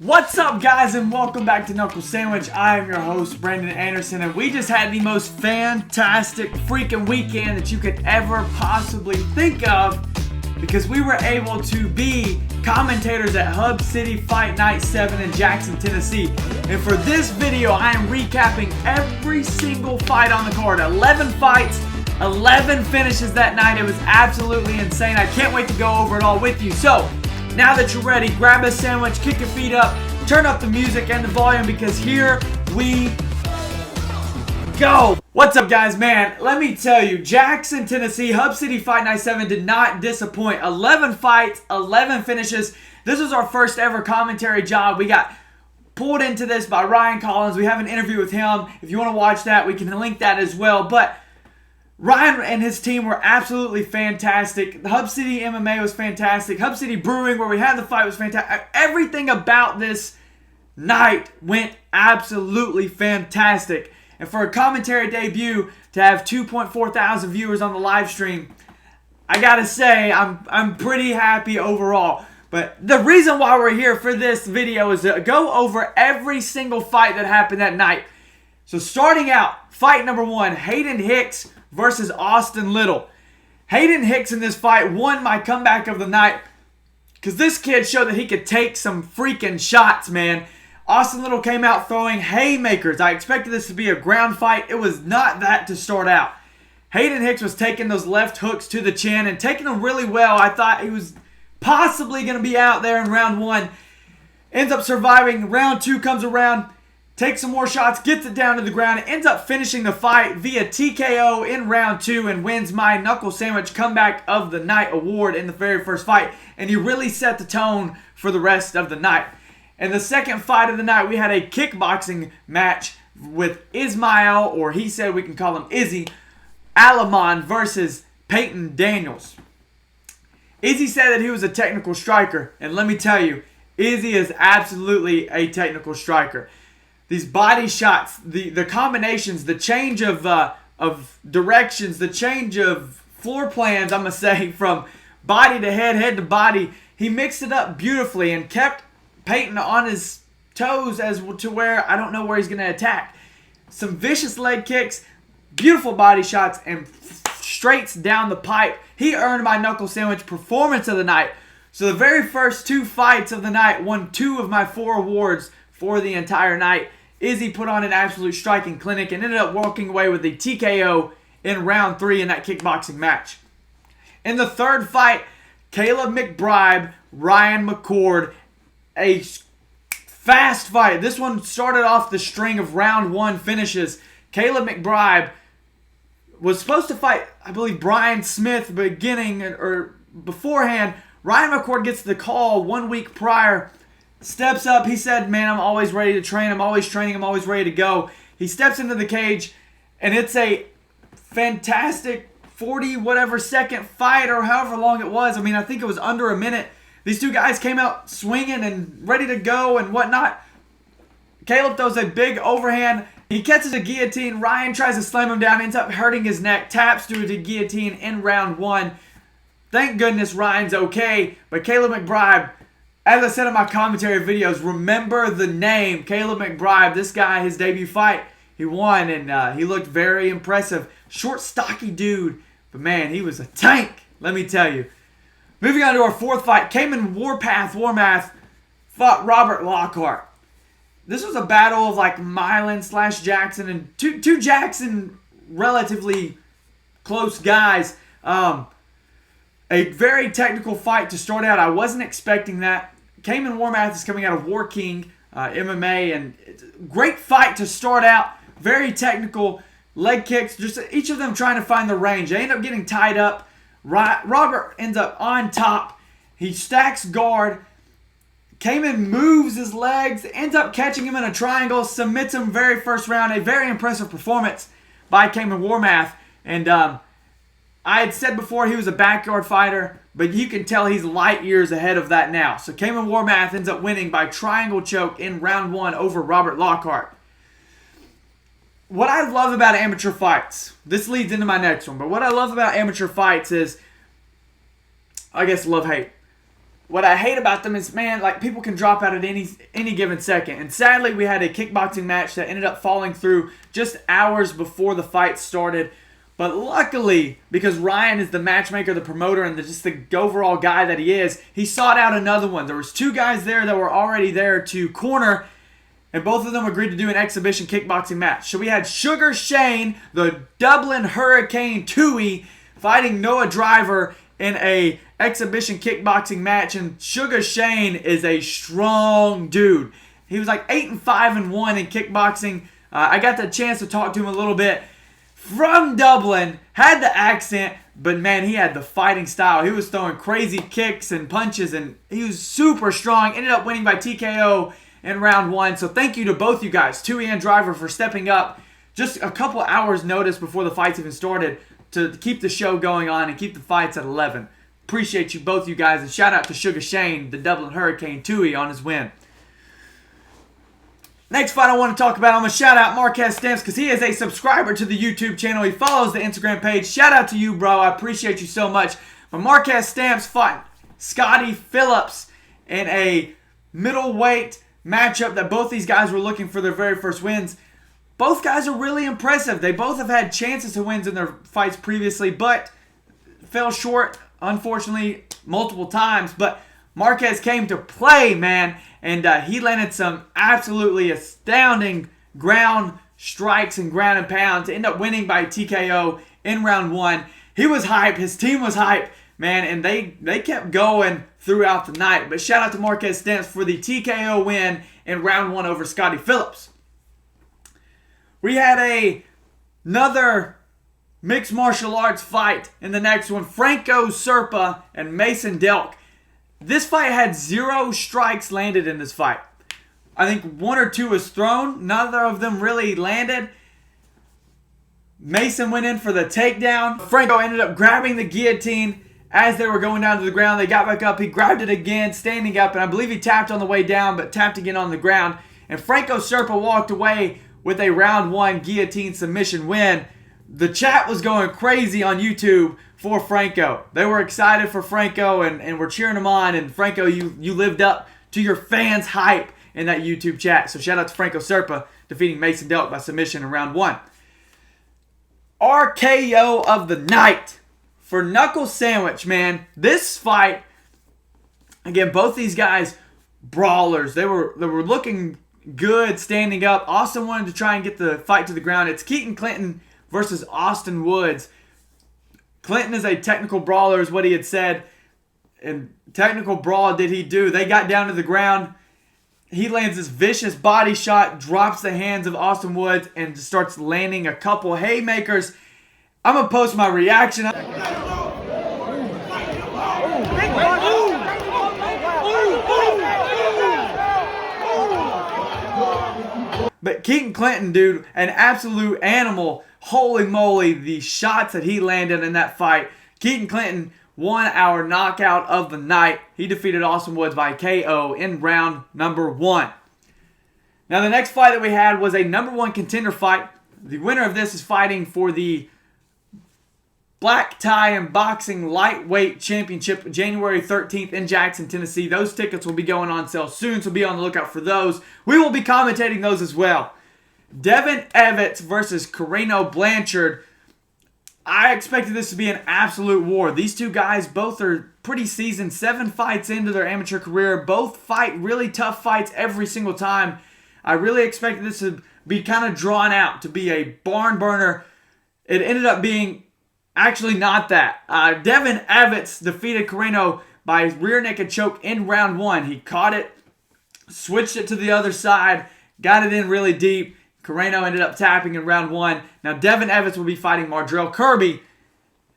What's up, guys, and welcome back to Knuckle Sandwich. I am your host, Brandon Anderson, and we just had the most fantastic freaking weekend that you could ever possibly think of because we were able to be commentators at Hub City Fight Night 7 in Jackson, Tennessee. And for this video, I am recapping every single fight on the card. 11 fights, 11 finishes that night. It was absolutely insane. I can't wait to go over it all with you. So, now that you're ready, grab a sandwich, kick your feet up, turn up the music and the volume because here we go. What's up, guys? Man, let me tell you, Jackson, Tennessee, Hub City Fight Night 7 did not disappoint. 11 fights, 11 finishes. This was our first ever commentary job. We got pulled into this by Ryan Collins. We have an interview with him. If you want to watch that, we can link that as well. But Ryan and his team were absolutely fantastic. The Hub City MMA was fantastic. Hub City Brewing, where we had the fight, was fantastic. Everything about this night went absolutely fantastic. And for a commentary debut, to have 2.4 thousand viewers on the live stream, I gotta say, I'm pretty happy overall. But the reason why we're here for this video is to go over every single fight that happened that night. So starting out, fight number 1, Hayden Hicks versus Austin Little. Hayden Hicks in this fight won my comeback of the night because this kid showed that he could take some freaking shots, man. Austin Little came out throwing haymakers. I expected this to be a ground fight. It was not that to start out. Hayden Hicks was taking those left hooks to the chin and taking them really well. I thought he was possibly going to be out there in round 1. Ends up surviving. Round 2 comes around. Takes some more shots, gets it down to the ground, and ends up finishing the fight via TKO in round 2 and wins my Knuckle Sandwich Comeback of the Night award in the very first fight. And he really set the tone for the rest of the night. In the second fight of the night, we had a kickboxing match with Ismail, or he said we can call him Izzy, Alamon versus Peyton Daniels. Izzy said that he was a technical striker, and let me tell you, Izzy is absolutely a technical striker. These body shots, the combinations, the change of directions, the change of floor plans, I'm going to say, from body to head, head to body. He mixed it up beautifully and kept Peyton on his toes as to where I don't know where he's going to attack. Some vicious leg kicks, beautiful body shots, and straights down the pipe. He earned my Knuckle Sandwich Performance of the Night. So the very first 2 fights of the night won 2 of my 4 awards for the entire night. Izzy put on an absolute striking clinic and ended up walking away with the TKO in round 3 in that kickboxing match. In the third fight, Caleb McBride, Ryan McCord, a fast fight. This one started off the string of round 1 finishes. Caleb McBride was supposed to fight, I believe, Brian Smith beforehand. Ryan McCord gets the call 1 week prior. Steps up. He said, man, I'm always ready to train. I'm always training. I'm always ready to go. He steps into the cage, and it's a fantastic 40-whatever second fight or however long it was. I mean, I think it was under a minute. These 2 guys came out swinging and ready to go and whatnot. Caleb throws a big overhand. He catches a guillotine. Ryan tries to slam him down, ends up hurting his neck, taps through the guillotine in round 1. Thank goodness Ryan's okay, but Caleb McBride, as I said in my commentary videos, remember the name, Caleb McBride. This guy, his debut fight, he won, and he looked very impressive. Short, stocky dude, but man, he was a tank, let me tell you. Moving on to our 4th fight, Cayman Warmath fought Robert Lockhart. This was a battle of like Milan / Jackson, and two Jackson relatively close guys. A very technical fight to start out. I wasn't expecting that. Cayman Warmath is coming out of War King MMA, and it's a great fight to start out. Very technical leg kicks, just each of them trying to find the range. They end up getting tied up. Robert ends up on top. He stacks guard. Cayman moves his legs, ends up catching him in a triangle, submits him very first round. A very impressive performance by Cayman Warmath. And I had said before he was a backyard fighter, but you can tell he's light years ahead of that now. So Cayman Warmath ends up winning by triangle choke in round 1 over Robert Lockhart. What I love about amateur fights, this leads into my next one, but what I love about amateur fights is, I guess, love-hate. what I hate about them is, man, like, people can drop out at any given second. And sadly, we had a kickboxing match that ended up falling through just hours before the fight started. But luckily, because Ryan is the matchmaker, the promoter, and just the overall guy that he is, he sought out another one. There was 2 guys there that were already there to corner, and both of them agreed to do an exhibition kickboxing match. So we had Sugar Shane, the Dublin Hurricane Tui, fighting Noah Driver in a exhibition kickboxing match. And Sugar Shane is a strong dude. He was like 8-5-1 in kickboxing. I got the chance to talk to him a little bit. From Dublin, had the accent, but man, he had the fighting style. He was throwing crazy kicks and punches, and he was super strong. Ended up winning by TKO in round 1. So thank you to both you guys, Tui and Driver, for stepping up just a couple hours notice before the fights even started to keep the show going on and keep the fights at 11. Appreciate you, both you guys, and shout out to Sugar Shane, the Dublin Hurricane Tui, on his win. Next fight I want to talk about, I'm going to shout out Marquez Stamps because he is a subscriber to the YouTube channel. He follows the Instagram page. Shout out to you, bro. I appreciate you so much. But Marquez Stamps fought Scotty Phillips in a middleweight matchup that both these guys were looking for their very first wins. Both guys are really impressive. They both have had chances to wins in their fights previously, but fell short, unfortunately, multiple times. But Marquez came to play, man. And he landed some absolutely astounding ground strikes and ground and pound to end up winning by TKO in round 1. He was hype. His team was hype, man, and they kept going throughout the night. But shout out to Marquez Stamps for the TKO win in round 1 over Scotty Phillips. We had another mixed martial arts fight in the next one. Franco Serpa and Mason Delk. This fight had 0 strikes landed in this fight. I think 1 or 2 was thrown. Neither of them really landed. Mason went in for the takedown. Franco ended up grabbing the guillotine as they were going down to the ground. They got back up. He grabbed it again, standing up. And I believe he tapped on the way down, but tapped again on the ground. And Franco Serpa walked away with a round 1 guillotine submission win. The chat was going crazy on YouTube for Franco. They were excited for Franco and were cheering him on. And Franco, you lived up to your fans' hype in that YouTube chat. So shout out to Franco Serpa defeating Mason Delk by submission in round 1. RKO of the night for Knuckle Sandwich, man. This fight, again, both these guys, brawlers. They were looking good standing up. Austin wanted to try and get the fight to the ground. It's Keaton Clinton versus Austin Woods. Clinton is a technical brawler, is what he had said. And technical brawl did he do. They got down to the ground. He lands this vicious body shot, drops the hands of Austin Woods, and starts landing a couple haymakers. I'm going to post my reaction. But Keaton Clinton, dude, an absolute animal. Holy moly, the shots that he landed in that fight. Keaton Clinton won our knockout of the night. He defeated Austin Woods by KO in round number 1. Now, the next fight that we had was a number 1 contender fight. The winner of this is fighting for the Black Tie and Boxing Lightweight Championship January 13th in Jackson, Tennessee. Those tickets will be going on sale soon, so be on the lookout for those. We will be commentating those as well. Devin Evans versus Carino Blanchard. I expected this to be an absolute war. These two guys both are pretty seasoned. 7 fights into their amateur career. Both fight really tough fights every single time. I really expected this to be kind of drawn out, to be a barn burner. It ended up being actually not that. Devin Evans defeated Carino by rear naked choke in round 1. He caught it, switched it to the other side, got it in really deep. Carino ended up tapping in round 1. Now, Devin Evans will be fighting Mardrell Kirby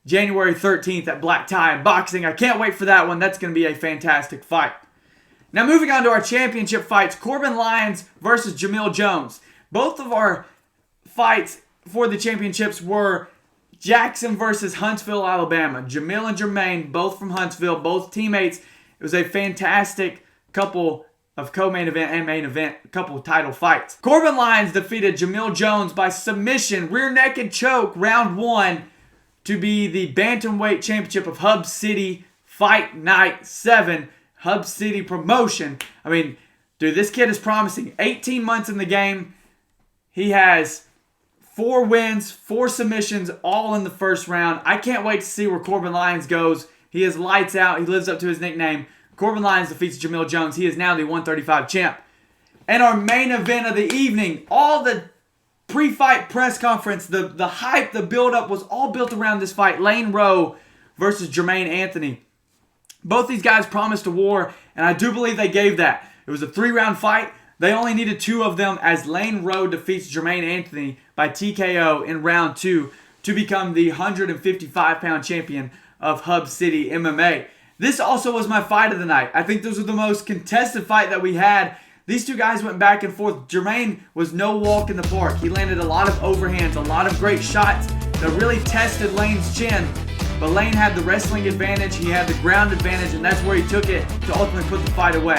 January 13th at Black Tie and Boxing. I can't wait for that one. That's going to be a fantastic fight. Now, moving on to our championship fights, Corbin Lyons versus Jamil Jones. Both of our fights for the championships were Jackson versus Huntsville, Alabama. Jamil and Jermaine, both from Huntsville, both teammates. It was a fantastic couple of co-main event and main event, a couple of title fights. Corbin Lyons defeated Jamil Jones by submission, rear naked choke, round 1 to be the bantamweight championship of Hub City Fight Night 7. Hub City promotion. I mean, dude, this kid is promising. 18 months in the game. He has 4 wins, 4 submissions, all in the first round. I can't wait to see where Corbin Lyons goes. He is lights out. He lives up to his nickname. Corbin Lyons defeats Jamil Jones. He is now the 135 champ. And our main event of the evening, all the pre-fight press conference, the hype, the build-up was all built around this fight. Lane Rowe versus Jermaine Anthony. Both these guys promised a war, and I do believe they gave that. It was a 3-round fight. They only needed 2 of them as Lane Rowe defeats Jermaine Anthony by TKO in round 2 to become the 155-pound champion of Hub City MMA. This also was my fight of the night. I think this was the most contested fight that we had. These 2 guys went back and forth. Jermaine was no walk in the park. He landed a lot of overhands, a lot of great shots that really tested Lane's chin. But Lane had the wrestling advantage, he had the ground advantage, and that's where he took it to ultimately put the fight away.